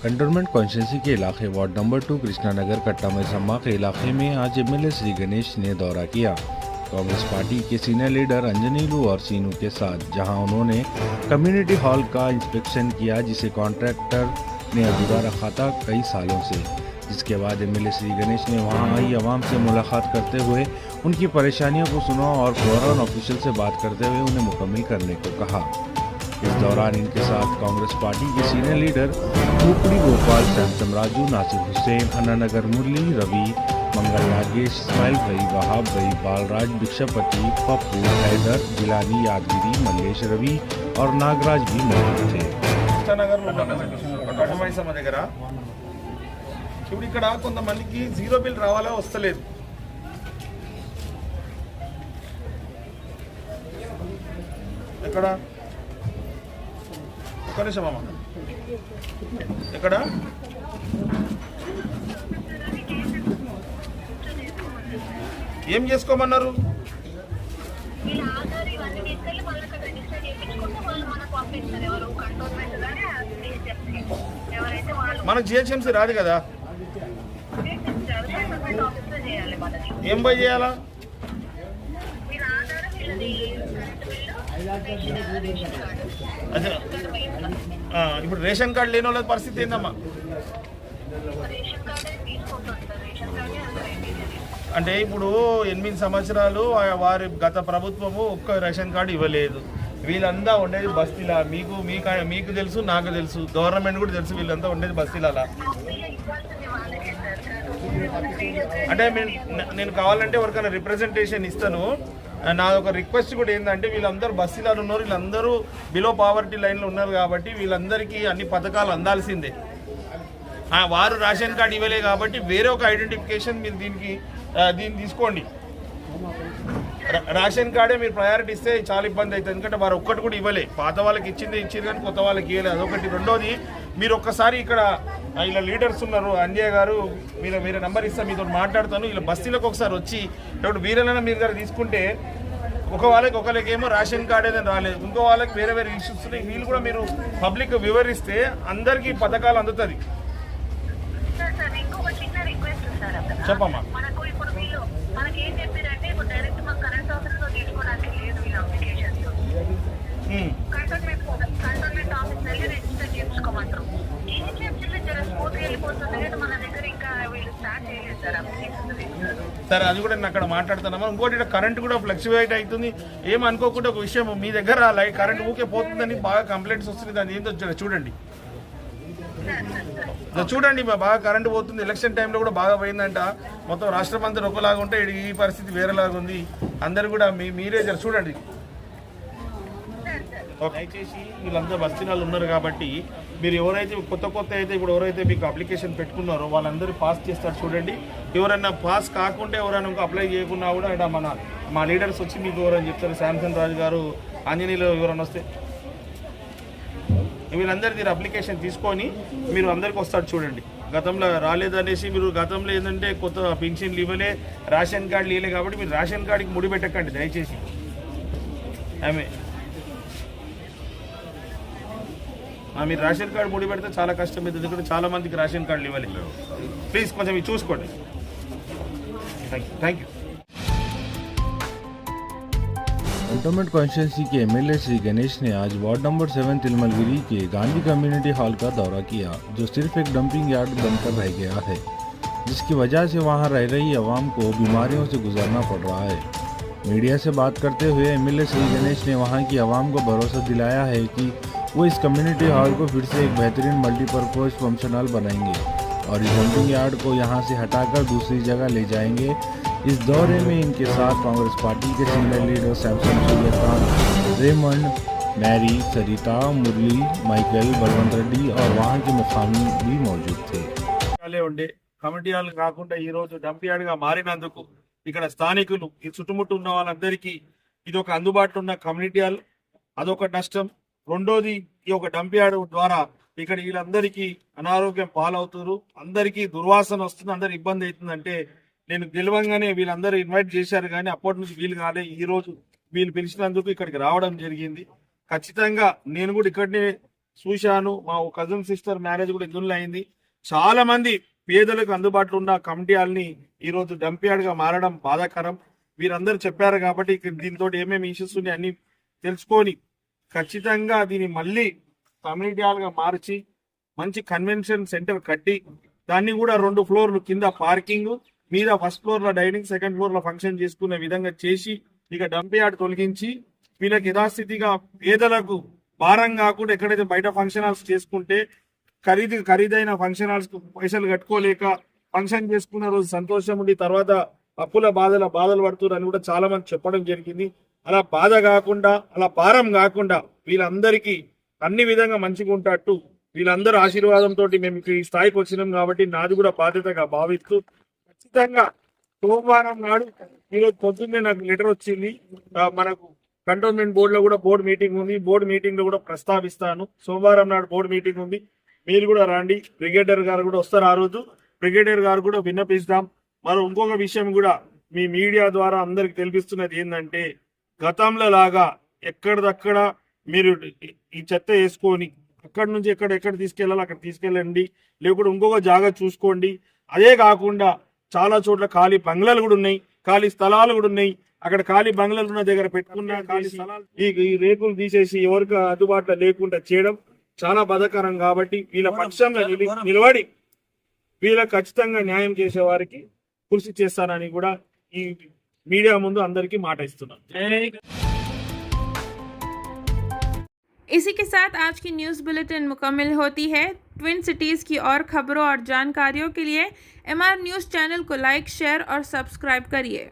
Cantonment constituency के इलाके ward number 2 Krishnanagar कट्टा में सम्मा के इलाके में आज एमएलए श्री गणेश ने दौरा किया कांग्रेस पार्टी के सीनियर लीडर अंजनीलू और सीनू के साथ, जहां उन्होंने कम्युनिटी हॉल का इंस्पेक्शन किया जिसे कॉन्ट्रैक्टर ने अधूरा रखा था कई सालों से। जिसके बाद एमएलए श्री गणेश ने वहां आई आवाम से मुलाकात करते हुए उनकी परेशानियों को सुना और फौरन ऑफिशियल से बात करते हुए उन्हें मुकम्मल करने को कहा। इस दौरान इनके साथ कांग्रेस पार्टी के सीनियर लीडर उपड़ी गोपाल, सैमसम राजू, नासिर हुसैन, अन्नानगर मुरली, रवि, मंगल नागेश, इस्माइल भाई, वहाब भाई, बालराज, भिक्षापति, पप्पू, हैदर, गिलानी, यादगिरी, मल्लेश, रवि और नागराज भी मौजूद थे। ఇప్పుడు ఇక్కడ కొంతమందికి జీరో బిల్ రావాలా వస్తలేదు. ఎక్కడ ఒక్క నిమిషం అమ్మ, ఎక్కడ ఏం చేసుకోమన్నారు? మనకు జిహెచ్ఎంసీ రాదు కదా, ఏం పోయి చేయాలా? అదే ఇప్పుడు రేషన్ కార్డు లేని వాళ్ళ పరిస్థితి ఏందమ్మా? అంటే ఇప్పుడు 8 సంవత్సరాలు వారి గత ప్రభుత్వము ఒక్క రేషన్ కార్డు ఇవ్వలేదు. వీళ్ళంతా ఉండేది బస్తీలా. మీకు తెలుసు, నాకు తెలుసు, గవర్నమెంట్ కూడా తెలుసు, వీళ్ళంతా ఉండేది బస్తీలా. అంటే నేను కావాలంటే ఎవరికైనా రిప్రజెంటేషన్ ఇస్తాను. నా ఒక రిక్వెస్ట్ కూడా ఏంటంటే, వీళ్ళందరూ బస్తీలాలు ఉన్నారు, వీళ్ళందరూ బిలో పావర్టీ లైన్లో ఉన్నారు కాబట్టి వీళ్ళందరికీ అన్ని పథకాలు అందాల్సిందే. వారు రేషన్ కార్డు ఇవ్వలే కాబట్టి వేరే ఒక ఐడెంటిఫికేషన్ మీరు దీన్ని తీసుకోండి. రేషన్ కార్డే మీరు ప్రయారిటీ ఇస్తే చాలా ఇబ్బంది అవుతుంది. ఎందుకంటే వారు ఒక్కటి కూడా ఇవ్వలే. పాత వాళ్ళకి ఇచ్చారు కానీ కొత్త వాళ్ళకి ఇవ్వలేదు, అదొకటి. రెండోది, మీరు ఒక్కసారి ఇక్కడ ఇలా లీడర్స్ ఉన్నారు, అంజయ్య గారు, మీరు నెంబర్ ఇస్తే మీతో మాట్లాడతాను. ఇలా బస్తీలకు ఒకసారి వచ్చి ఇప్పుడు వీరలైనా మీరు గారు తీసుకుంటే ఒకళ్ళకేమో రేషన్ కార్డ్ ఏదైనా రాలేదు, ఇంకో వాళ్ళకి వేరే వేరే ఇష్యూస్ ఉన్నాయి. వీళ్ళు కూడా మీరు పబ్లిక్ వివరిస్తే అందరికీ పథకాలు అందుతుంది. చెప్పమ్మా. సరే, అది కూడా నేను అక్కడ మాట్లాడుతున్నామా. ఇంకోటి, కరెంట్ కూడా ఫ్లక్చువేట్ అవుతుంది. ఏమనుకోకుండా ఒక విషయం, మీ దగ్గర కరెంట్ ఊకే పోతుందని బాగా కంప్లైంట్స్ వస్తుంది. దాన్ని ఏంటో చూడండి బాగా కరెంట్ పోతుంది. ఎలక్షన్ టైంలో కూడా బాగా పోయిందంట. మొత్తం రాష్ట్రం అంతా ఒకలాగా ఉంటే ఈ పరిస్థితి వేరేలాగా ఉంది. అందరు కూడా మీరే చూడండి. దయచేసి వీళ్ళందరూ బస్తీనాలు ఉన్నారు కాబట్టి మీరు ఎవరైతే కొత్త అయితే ఇప్పుడు ఎవరైతే మీకు అప్లికేషన్ పెట్టుకున్నారో వాళ్ళందరూ పాస్ చేస్తారు చూడండి. ఎవరైనా పాస్ కాకుంటే ఎవరైనా ఇంకా అప్లై చేయకున్నా కూడా ఇక్కడ మా లీడర్స్ వచ్చి మీకు ఎవరైనా చెప్తారు. శాంసన్ రాజు గారు, ఆంజనేయులు ఎవరైనా వస్తే వీళ్ళందరూ మీరు అప్లికేషన్ తీసుకొని మీరు అందరికీ వస్తారు చూడండి. గతంలో రాలేదనేసి మీరు గతంలో ఏంటంటే కొత్త పెన్షన్లు ఇవ్వలే, రేషన్ కార్డులు ఇవ్వలే కాబట్టి మీరు రేషన్ కార్డుకి ముడి పెట్టకండి దయచేసి. మీరు రేషన్ కార్డు ముడి పెడితే చాలా కష్టం అవుతుంది. ఎందుకంటే చాలా మందికి రేషన్ కార్డులు ఇవ్వలేదు. ప్లీజ్ కొంచెం ఇది చూసుకోండి. Thank you. कंटोनमेंट कॉन्स्टिट्यूंसी के एमएलए श्री गणेश ने आज वार्ड नंबर 7 तिलमलगिरी के गांधी कम्युनिटी हॉल का दौरा किया, जो सिर्फ एक डंपिंग यार्ड बनकर रह गया है, जिसकी वजह से वहां रह रही आवाम को बीमारियों से गुजरना पड़ रहा है। मीडिया से बात करते हुए एमएलए श्री गणेश ने वहां की आवाम को भरोसा दिलाया है कि वो इस कम्युनिटी हॉल को फिर से एक बेहतरीन मल्टीपर्पज़ फंक्शन हॉल बनाएंगे और इस डंपिंग यार्ड को यहाँ से हटाकर दूसरी जगह ले जाएंगे। इस दौरे में इनके साथ कांग्रेस पार्टी के सीनियर लीडर सैमसम, Suryakant, Raymond, Mary, Sarita, Murali, Michael, Balwant Reddy और वहां के मुकामी भी मौजूद थे। కమిటీ హాల్ కాకుండా ఈ రోజు డంప్ యార్డ్ గా మారినందుకు ఇక్కడ స్థానికులు, ఈ చుట్టుముట్టు ఉన్న వాళ్ళందరికీ ఇది ఒక అందుబాటులో ఉన్న కమ్యూనిటీ హాల్, అదొక నష్టం. రెండోది, ఈ ఒక డంప్ యార్డ్ ద్వారా ఇక్కడ వీళ్ళందరికీ అనారోగ్యం పాలవుతారు, అందరికీ దుర్వాసన వస్తుంది, అందరు ఇబ్బంది అవుతుందంటే నేను గెలవంగానే వీళ్ళందరూ ఇన్వైట్ చేశారు కానీ అప్పటి నుంచి వీలు కాలే. ఈ రోజు వీళ్ళు పిలిచినందుకు ఇక్కడికి రావడం జరిగింది. ఖచ్చితంగా నేను కూడా ఇక్కడనే చూశాను. మా కజిన్ సిస్టర్ మ్యారేజ్ కూడా ఇందులో అయింది. చాలా మంది పేదలకు అందుబాటులో ఉన్న కమిటీ హాల్ని ఈరోజు డంప్ యార్డ్ గా మారడం బాధాకరం. వీరందరూ చెప్పారు కాబట్టి దీంతో ఏమేమి ఇష్యూస్ ఉన్నాయి అన్ని తెలుసుకొని ఖచ్చితంగా దీన్ని మళ్ళీ కమ్యూనిటీ హాల్ గా మార్చి మంచి కన్వెన్షన్ సెంటర్ కట్టి దాన్ని కూడా 2 ఫ్లోర్లు కింద పార్కింగ్ మీద ఫస్ట్ ఫ్లోర్ లో డైనింగ్, సెకండ్ ఫ్లోర్ లో ఫంక్షన్ చేసుకునే విధంగా చేసి ఇక డంప్ యార్డ్ తొలగించి వీళ్ళకి యథాస్థితిగా పేదలకు భారం కాకుండా ఎక్కడైతే బయట ఫంక్షన్ హాల్స్ చేసుకుంటే ఖరీదైన ఫంక్షన్ హాల్స్ పైసలు కట్టుకోలేక ఫంక్షన్ చేసుకున్న రోజు సంతోషం ఉండి తర్వాత అప్పుల బాధలు పడుతున్నారని కూడా చాలా మంది చెప్పడం జరిగింది. అలా బాధ కాకుండా, అలా భారం కాకుండా వీళ్ళందరికీ అన్ని విధంగా మంచిగా ఉంటట్టు వీళ్ళందరూ ఆశీర్వాదంతో మేము ఈ స్థాయికి వచ్చినాం కాబట్టి నాది కూడా బాధ్యతగా భావిస్తూ ఖచ్చితంగా సోమవారం నాడు ఈరోజు పొద్దున్నే నాకు లెటర్ వచ్చింది. మనకు కంటోన్మెంట్ బోర్డులో కూడా బోర్డు మీటింగ్ ఉంది. బోర్డు మీటింగ్ లో కూడా ప్రస్తావిస్తాను. సోమవారం నాడు బోర్డు మీటింగ్ ఉంది. మీరు కూడా రండి. బ్రిగేడియర్ గారు కూడా వస్తారు. ఆ రోజు బ్రిగేడియర్ గారు కూడా విన్నపిస్తాం. మరో ఇంకొక విషయం కూడా మీ మీడియా ద్వారా అందరికి తెలిపిస్తున్నది ఏంటంటే, గతంలో లాగా ఎక్కడిదక్కడ మీరు ఈ చెత్త వేసుకొని అక్కడి నుంచి ఎక్కడ తీసుకెళ్ళాలో అక్కడ తీసుకెళ్ళండి. లేకుంటే ఇంకొక జాగా చూసుకోండి. అదే కాకుండా చాలా చోట్ల ఖాళీ బంగ్లాలు కూడా ఉన్నాయి, ఖాళీ స్థలాలు కూడా ఉన్నాయి. అక్కడ ఖాళీ బంగ్లాలు ఉన్న దగ్గర పెట్టుకున్న ఖాళీ స్థలాలు ఈ రేకులు తీసేసి ఎవరికి అందుబాటులో లేకుండా చేయడం చాలా బాధాకరం. కాబట్టి వీళ్ళ పక్షంగా నిలబడి వీళ్ళకి ఖచ్చితంగా న్యాయం చేసే వారికి కృషి చేస్తానని కూడా ఈ మీడియా ముందు అందరికీ మాట ఇస్తున్నాను. इसी के साथ आज की न्यूज़ बुलेटिन मुकम्मल होती है। ट्विन सिटीज़ की और खबरों और जानकारियों के लिए MR न्यूज़ चैनल को लाइक, शेयर और सब्सक्राइब करिए।